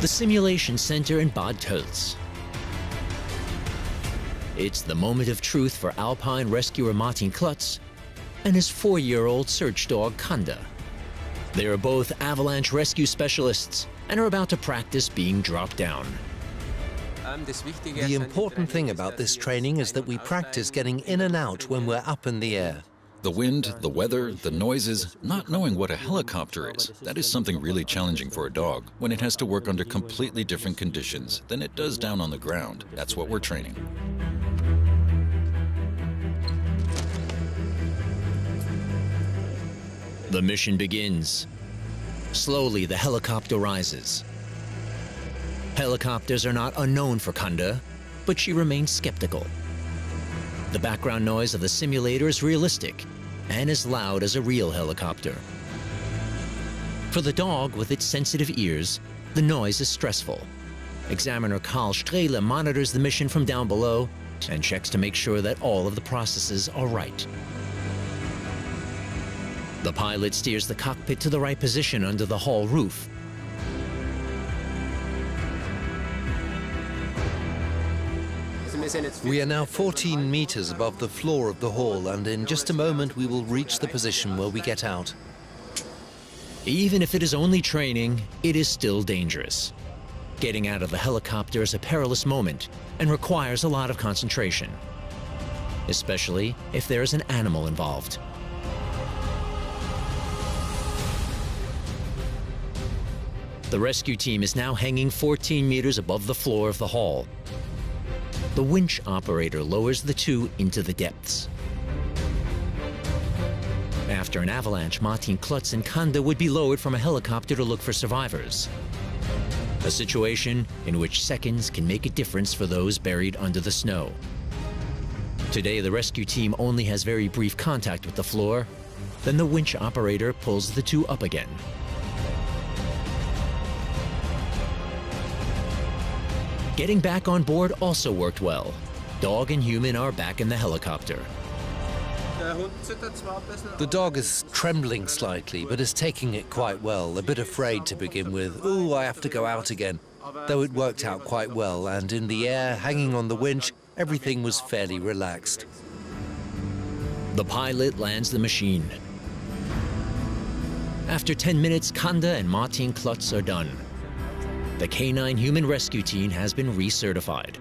The Simulation Center in Bad Tolz. It's the moment of truth for alpine rescuer Martin Klutz and his 4-year-old search dog Kanda. They are both avalanche rescue specialists and are about to practice being dropped down. The important thing about this training is that we practice getting in and out when we're up in the air. The wind, the weather, the noises, not knowing what a helicopter is, that is something really challenging for a dog when it has to work under completely different conditions than it does down on the ground. That's what we're training. The mission begins. Slowly, the helicopter rises. Helicopters are not unknown for Kanda, but she remains skeptical. The background noise of the simulator is realistic and as loud as a real helicopter. For the dog with its sensitive ears, the noise is stressful. Examiner Karl Strehle monitors the mission from down below and checks to make sure that all of the processes are right. The pilot steers the cockpit to the right position under the hall roof. We are now 14 meters above the floor of the hall, and in just a moment we will reach the position where we get out. Even if it is only training, it is still dangerous. Getting out of the helicopter is a perilous moment and requires a lot of concentration, especially if there is an animal involved. The rescue team is now hanging 14 meters above the floor of the hall. The winch operator lowers the two into the depths. After an avalanche, Martin Klutz and Kanda would be lowered from a helicopter to look for survivors. A situation in which seconds can make a difference for those buried under the snow. Today, the rescue team only has very brief contact with the floor. Then the winch operator pulls the two up again. Getting back on board also worked well. Dog and human are back in the helicopter. The dog is trembling slightly, but is taking it quite well, a bit afraid to begin with. Ooh, I have to go out again. Though it worked out quite well, and in the air, hanging on the winch, everything was fairly relaxed. The pilot lands the machine. After 10 minutes, Kanda and Martin Klutz are done. The canine human rescue team has been recertified.